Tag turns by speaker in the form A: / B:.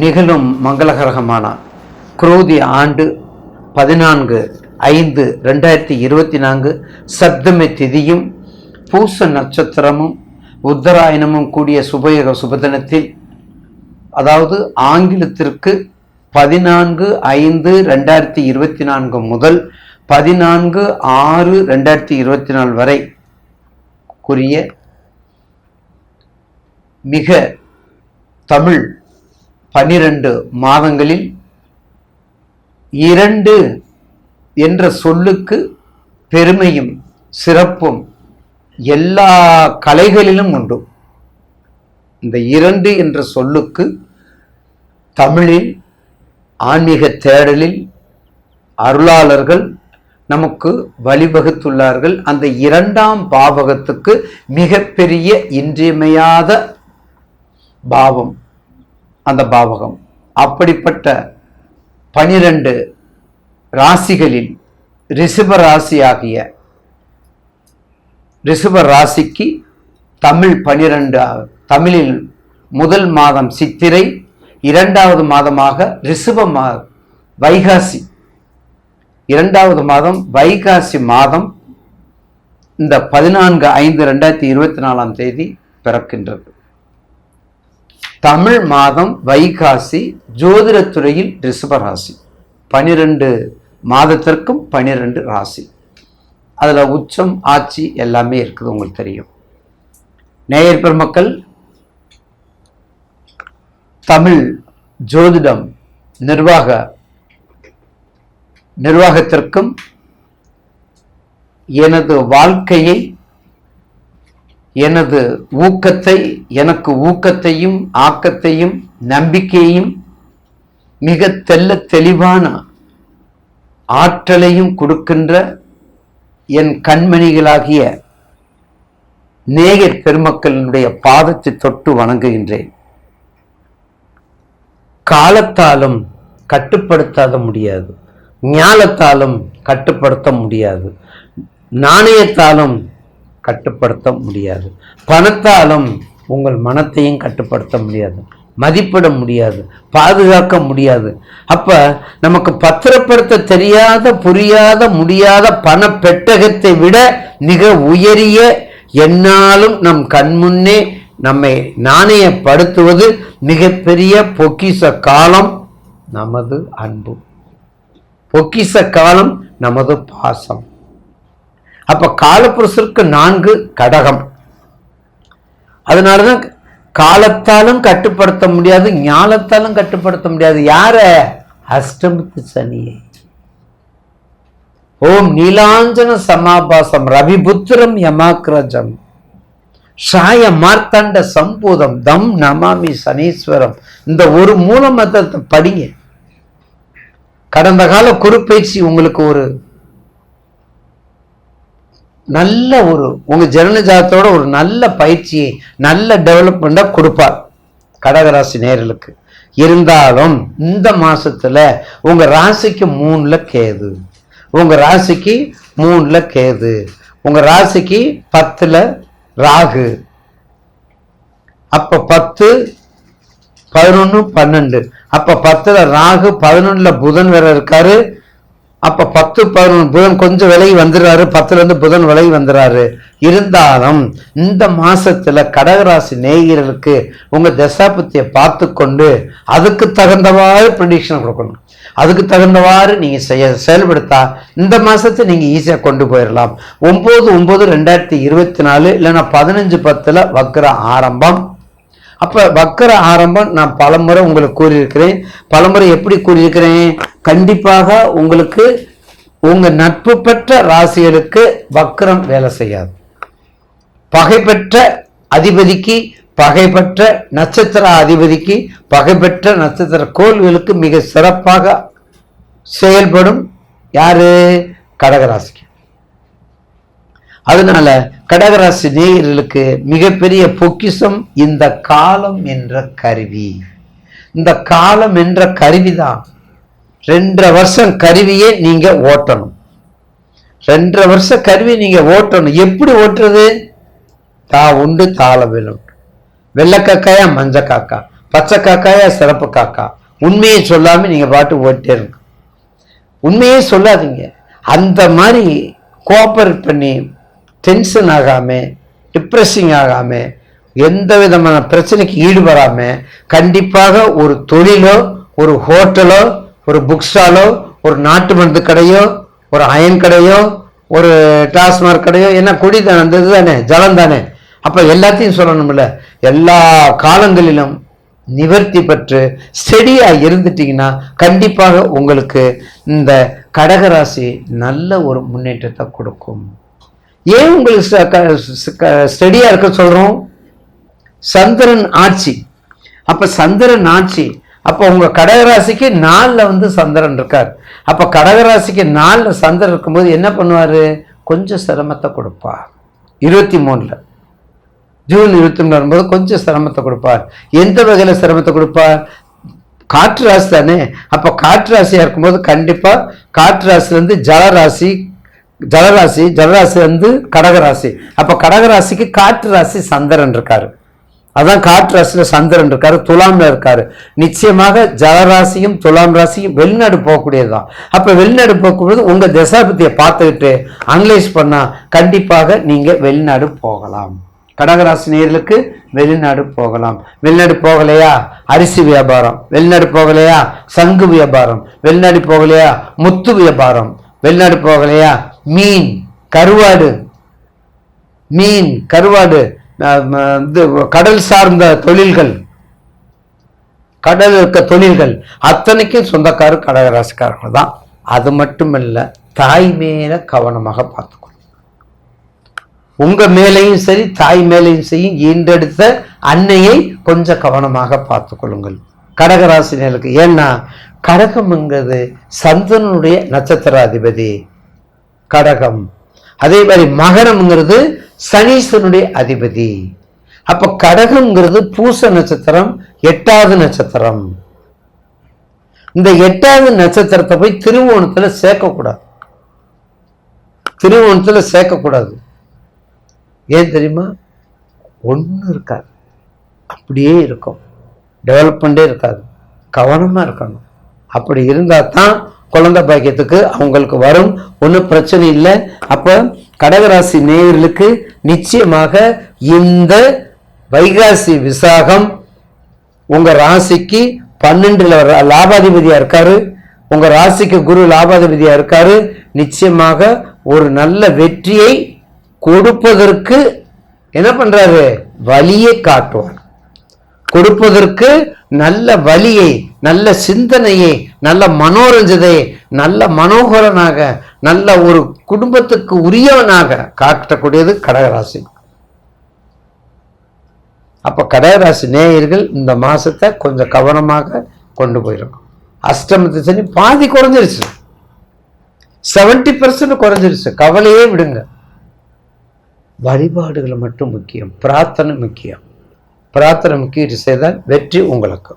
A: நிகழும் மங்களகரகமான குரோதி ஆண்டு 14/5/2024 சப்தமி திதியும் பூச நட்சத்திரமும் உத்தராயணமும் கூடிய சுபயோக சுபதினத்தில், அதாவது ஆங்கிலத்திற்கு 14/5/2024 முதல் 14/6/2024 வரை கூறிய மிக தமிழ் 12 மாதங்களில் 2 என்ற சொல்லுக்கு பெருமையும் சிறப்பும் எல்லா கலைகளிலும் உண்டு. இந்த 2 என்ற சொல்லுக்கு தமிழில் ஆன்மீக தேடலில் அருளாளர்கள் நமக்கு வழிவகுத்துள்ளார்கள். அந்த 2ஆம் பாவகத்துக்கு மிகப்பெரிய இன்றியமையாத பாவம் அந்த பாவகம். அப்படிப்பட்ட 12 ராசிகளில் ரிஷப ராசியாகிய ரிஷப ராசிக்கு தமிழ் 12 தமிழில் முதல் மாதம் சித்திரை, 2வது மாதமாக வைகாசி, 2வது மாதம் வைகாசி மாதம் இந்த 14/5/2024 பிறக்கின்றது. தமிழ் மாதம் வைகாசி, ஜோதிடத்துறையில் ரிஷபராசி. 12 மாதத்திற்கும் 12 ராசி. அதில் உச்சம் ஆட்சி எல்லாமே இருக்குது, உங்களுக்கு தெரியும். நேயர் பெருமக்கள், தமிழ் ஜோதிடம் நிர்வாகத்திற்கும் எனது வாழ்க்கையை, எனது எனக்கு ஊக்கத்தையும் ஆக்கத்தையும் நம்பிக்கையையும் மிக தெளிவான ஆற்றலையும் கொடுக்கின்ற என் கண்மணிகளாகிய நேயர் பெருமக்களினுடைய பாதத்தை தொட்டு வணங்குகின்றேன். காலத்தாலும் கட்டுப்படுத்த முடியாது, ஞானத்தாலும் கட்டுப்படுத்த முடியாது, நாணயத்தாலும் கட்டுப்படுத்த முடியாது, பணத்தாலும் உங்கள் மனத்தையும் கட்டுப்படுத்த முடியாது, மதிப்பிட முடியாது, பாதுகாக்க முடியாது. அப்ப நமக்கு பத்திரப்படுத்த தெரியாத, புரியாத, முடியாத பண பெட்டகத்தை விட மிக உயரிய, என்னாலும் நம் கண்முன்னே நம்மை நாணயப்படுத்துவது மிகப்பெரிய பொக்கிஷ காலம் நமது அன்பு, பொக்கிஷ காலம் நமது பாசம். அப்ப காலப்புருஷருக்கு 4 கடகம். அதனாலதான் காலத்தாலும் கட்டுப்படுத்த முடியாது, ஞானத்தாலும் கட்டுப்படுத்த முடியாது. யார? அஷ்டமத்து சனியை. ஓம் நீலாஞ்சன சமாபாசம் ரவிபுத்திரம் யமாக்ரஜம் சாய மார்த்தாண்ட சம்பூதம் தம் நமாமி சனீஸ்வரம். இந்த ஒரு மூல மந்திரத்தை படிங்க. கடந்த கால குருப்பெயர்ச்சி உங்களுக்கு ஒரு நல்ல உங்க ஜனன ஜாதத்தோட ஒரு நல்ல பயிற்சியை, நல்ல டெவலப்மெண்டா கொடுப்பார் கடகராசி நேயர்களுக்கு. இருந்தாலும் இந்த மாசத்துல உங்க ராசிக்கு 3ல கேது, உங்க ராசிக்கு 3ல கேது, உங்க ராசிக்கு 10ல ராகு. அப்ப 10, 11, 12. அப்ப 10ல ராகு, 11ல புதன் வேற இருக்காரு. அப்ப 10, 11 புதன் கொஞ்சம் விலகி வந்துடுறாரு, 10ல இருந்து புதன் விலகி வந்துடுறாரு. இருந்தாலும் இந்த மாசத்துல கடகராசி நேயர்களுக்கு உங்க தசாபத்தியை பார்த்து கொண்டு அதுக்கு தகுந்தவாறு ப்ரெடிக்ஷன் கொடுக்கணும். அதுக்கு தகுந்தவாறு நீங்க செயல்படுத்தா இந்த மாசத்தை நீங்க ஈஸியா கொண்டு போயிடலாம். 9/9/2024 இல்லைன்னா 15/10 வக்ர ஆரம்பம். அப்ப வக்ர ஆரம்பம் நான் பலமுறை உங்களுக்கு கூறியிருக்கிறேன். பலமுறை எப்படி கூறியிருக்கிறேன்? கண்டிப்பாக உங்களுக்கு உங்க நட்பு பெற்ற ராசிகளுக்கு வக்ரம் வேலை செய்யாது. பகைப்பெற்ற அதிபதிக்கு, பகைப்பெற்ற நட்சத்திர அதிபதிக்கு, பகைப்பெற்ற நட்சத்திர கோள்களுக்கு மிக சிறப்பாக செயல்படும். யாரு? கடகராசிக்கு. அதனால கடகராசி நேயர்களுக்கு மிகப்பெரிய பொக்கிஷம் இந்த காலம் என்ற கருவி. இந்த காலம் என்ற கருவிதான். 2.5 வருஷம் கருவியை நீங்க ஓட்டணும். 2.5 வருஷ கருவி நீங்க ஓட்டணும். எப்படி ஓட்டுறது? தா உண்டு தாள வேணும். வெள்ளை காக்காயா மஞ்ச காக்கா, பச்சை காக்காயா சிறப்பு காக்கா. உண்மையை சொல்லாம நீங்க பாட்டு ஓட்டே இருங்க. உண்மையே சொல்லாதீங்க. அந்த மாதிரி கோஆபரேட் பண்ணி டென்ஷன் ஆகாம டிப்ரெஷிங் ஆகாம எந்த விதமான பிரச்சனைக்கு ஈடுபடாம கண்டிப்பாக ஒரு தொழிலோ ஒரு ஹோட்டலோ ஒரு புக் ஸ்டாலோ ஒரு நாட்டு மருந்து கடையோ ஒரு அயன் கடையோ ஒரு டாஸ்மாக் கடையோ, ஏன்னா குடி தானே, அந்த இதுதானே, ஜலம் தானே. அப்ப எல்லாத்தையும் சொல்லணும்ல. எல்லா காலங்களிலும் நிவர்த்தி பெற்று ஸ்டெடியா இருந்துட்டீங்கன்னா கண்டிப்பாக உங்களுக்கு இந்த கடகராசி நல்ல ஒரு முன்னேற்றத்தை கொடுக்கும். ஏன் உங்களுக்கு ஸ்டெடியா இருக்க சொல்றோம்? சந்திரன் ஆட்சி. அப்ப சந்திரன் ஆட்சி, அப்ப உங்க கடகராசிக்கு 4ல் சந்திரன் இருக்கார். அப்ப கடகராசிக்கு 4ல் சந்திரன் இருக்கும்போது என்ன பண்ணுவாரு? கொஞ்சம் சிரமத்தை கொடுப்பார். 23ல் ஜூன் 23 வரும்போது கொஞ்சம் சிரமத்தை கொடுப்பார். எந்த வகையில சிரமத்தை கொடுப்பார்? காற்று ராசி தானே. அப்ப காற்று ராசியா இருக்கும்போது கண்டிப்பா காற்று ராசில ஜலராசி, ஜலராசி கடகராசி. அப்ப கடகராசிக்கு காற்று ராசி சந்திரன் இருக்காரு. அதான் காற்று ராசியில சந்திரன் இருக்காரு, துலாம்ல இருக்காரு. நிச்சயமாக ஜலராசியும் துலாம் ராசியும் வெளிநாடு போகக்கூடியதுதான். அப்ப வெளிநாடு போகும்போது உங்க தசாபதியை பார்த்துக்கிட்டு அனலைஸ் பண்ணா கண்டிப்பாக நீங்க வெளிநாடு போகலாம். கடகராசி நேயர்களுக்கு வெளிநாடு போகலாம். வெளிநாடு போகலையா? அரிசி வியாபாரம். வெளிநாடு போகலையா? சங்கு வியாபாரம். வெளிநாடு போகலையா? முத்து வியாபாரம். வெளிநாடு போகலையா? மீன் கருவாடு, கடல் சார்ந்த தொழில்கள், கடல் இருக்க தொழில்கள் அத்தனைக்கும் சொந்தக்காரர் கடகராசிக்காரர்கள் தான். அது மட்டுமல்ல, தாய் மேல கவனமாக பார்த்துக்கணும். உங்க மேலையும் சரி தாய் மேலையும் சரி ஈண்டெடுத்த அன்னையை கொஞ்சம் கவனமாக பார்த்து கொள்ளுங்கள் கடகராசினருக்கு. ஏன்னா கடகம்ங்கிறது சந்திரனுடைய நட்சத்திர அதிபதி கடகம். அதே மாதிரி மகரம்ங்கிறது சனீஸ்வரனுடைய அதிபதி. அப்ப கடகம்ங்கிறது பூச நட்சத்திரம், 8வது நட்சத்திரம். இந்த 8வது நட்சத்திரத்தை போய் திருவோணத்துல சேர்க்கக்கூடாது. ஏன் தெரியுமா? ஒன்றும் இருக்காது, அப்படியே இருக்கும், டெவலப்மெண்டே இருக்காது. கவனமா இருக்கணும். அப்படி இருந்தா தான் குழந்தை பாக்கியத்துக்கு அவங்களுக்கு வரும். ஒன்றும் பிரச்சனை இல்லை. அப்ப கடகராசி நேயர்களுக்கு நிச்சயமாக இந்த வைகாசி விசாகம் உங்க ராசிக்கு 12ல் லாபாதிபதியா இருக்காரு. உங்க ராசிக்கு குரு லாபாதிபதியா இருக்காரு. நிச்சயமாக ஒரு நல்ல வெற்றியை கொடுப்பதற்கு என்ன பண்றாரு? வழியை காட்டுவார். கொடுப்பதற்கு நல்ல வழியை, நல்ல சிந்தனையை, நல்ல மனோரஞ்சதை, நல்ல மனோகரனாக, நல்ல ஒரு குடும்பத்துக்கு உரியவனாக காட்டக்கூடியது கடகராசி. அப்ப கடகராசி நேயர்கள் இந்த மாசத்தை கொஞ்சம் கவனமாக கொண்டு போயிருக்கும். அஷ்டமத்து சனி பாதி குறைஞ்சிருச்சு, 70% குறைஞ்சிருச்சு. கவலையே விடுங்க. வழிபாடுகள் மட்டும் முக்கியம், பிரார்த்தனை முக்கியம். பிரார்த்தனை முக்கியம் செய்தால் வெற்றி உங்களுக்கு.